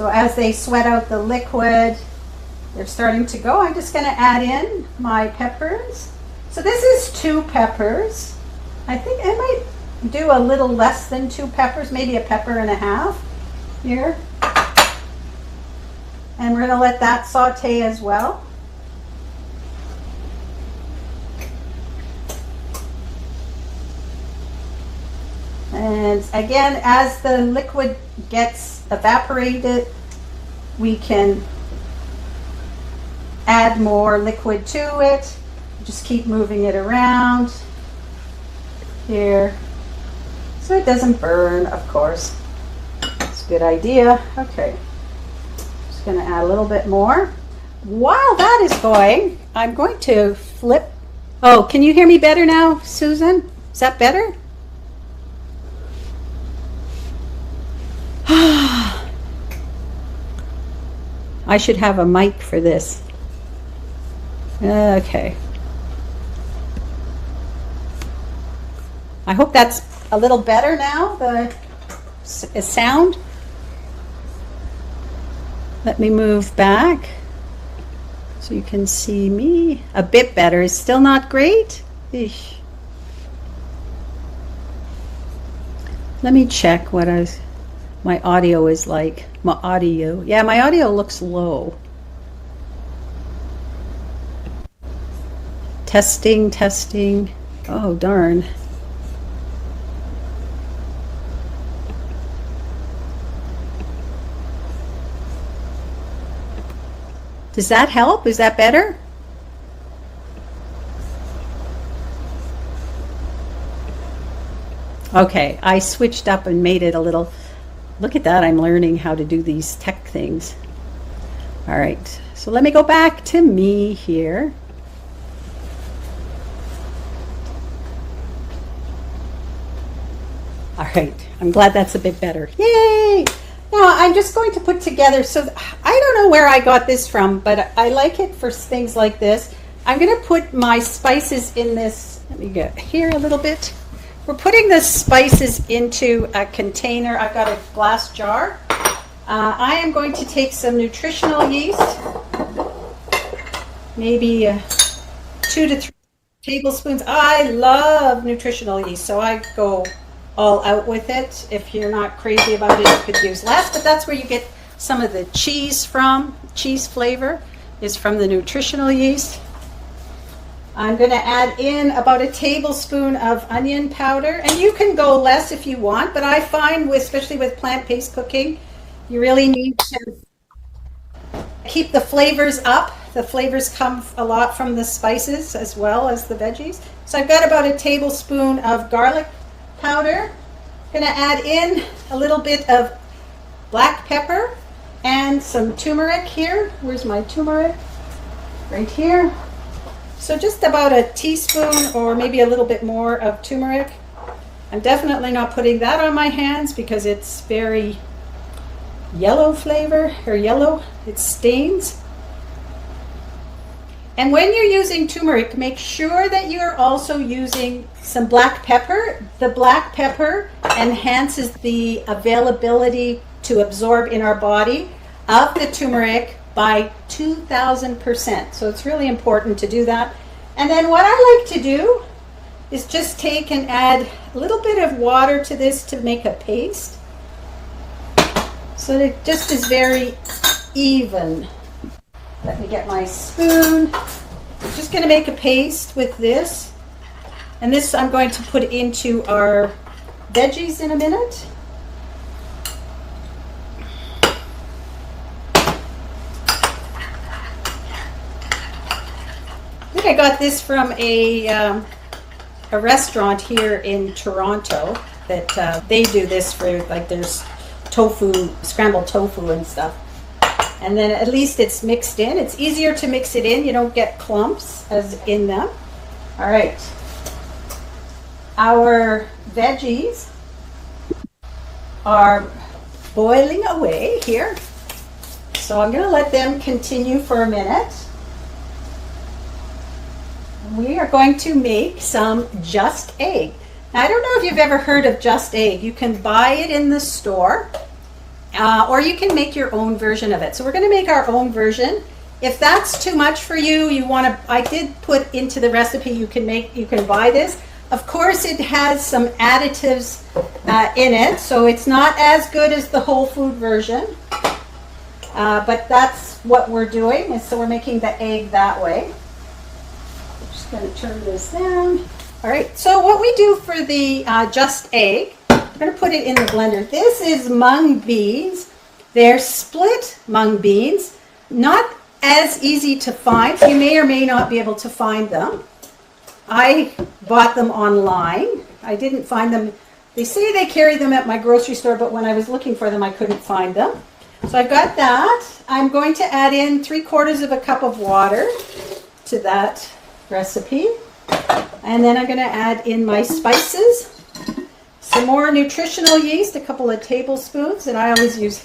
So as they sweat out the liquid, they're starting to go. I'm just going to add in my peppers. So this is 2 peppers. I think I might do a little less than 2 peppers, maybe a pepper and a half here. And we're going to let that saute as well. And again, as the liquid gets evaporated, we can add more liquid to it. Just keep moving it around here so it doesn't burn, of course. It's a good idea. Okay, just going to add a little bit more. While that is going, I'm going to flip. Oh, can you hear me better now, Susan? Is that better? I should have a mic for this. Okay. I hope that's a little better now, the sound. Let me move back so you can see me a bit better. It's still not great. Eesh. Let me check what my audio is like. My audio. Yeah, my audio looks low. Testing, testing. Oh, darn. Does that help? Is that better? Okay, I switched up and made it a little. Look at that, I'm learning how to do these tech things. All right, so let me go back to me here. All right, I'm glad that's a bit better. Yay! Now I'm just going to put together, so I don't know where I got this from, but I like it for things like this. I'm going to put my spices in this. Let me get here a little bit. We're putting the spices into a container. I've got a glass jar. I am going to take some nutritional yeast, maybe 2 to 3 tablespoons. I love nutritional yeast, so I go all out with it. If you're not crazy about it, you could use less, but that's where you get some of the cheese from. Cheese flavor is from the nutritional yeast. I'm going to add in about a tablespoon of onion powder, and you can go less if you want, but I find, especially with plant-based cooking, you really need to keep the flavors up. The flavors come a lot from the spices as well as the veggies. So I've got about a tablespoon of garlic powder. I'm going to add in a little bit of black pepper and some turmeric here. Where's my turmeric? Right here. So just about a teaspoon or maybe a little bit more of turmeric. I'm definitely not putting that on my hands because it's very yellow flavor, or yellow, it stains. And when you're using turmeric, make sure that you're also using some black pepper. The black pepper enhances the availability to absorb in our body of the turmeric by 2,000%. So it's really important to do that. And then what I like to do is just take and add a little bit of water to this to make a paste. So that it just is very even. Let me get my spoon. I'm just going to make a paste with this. And this I'm going to put into our veggies in a minute. I think I got this from a restaurant here in Toronto that they do this for, like, there's tofu, scrambled tofu and stuff. And then at least it's mixed in. It's easier to mix it in. You don't get clumps as in them. All right. Our veggies are boiling away here. So I'm going to let them continue for a minute. We are going to make some Just Egg. Now, I don't know if you've ever heard of Just Egg. You can buy it in the store. or you can make your own version of it. So we're going to make our own version. If that's too much for you, I did put into the recipe, you can buy this. Of course, it has some additives in it, so it's not as good as the whole food version. But that's what we're doing, and so we're making the egg that way. I'm just going to turn this down. All right, so what we do for the just egg, I'm going to put it in the blender. This is mung beans. They're split mung beans. Not as easy to find. You may or may not be able to find them. I bought them online. I didn't find them. They say they carry them at my grocery store, but when I was looking for them, I couldn't find them. So I've got that. I'm going to add in 3/4 of a cup of water to that recipe. And then I'm going to add in my spices. Some more nutritional yeast, a couple of tablespoons, and I always use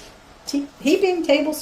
heaping tablespoons.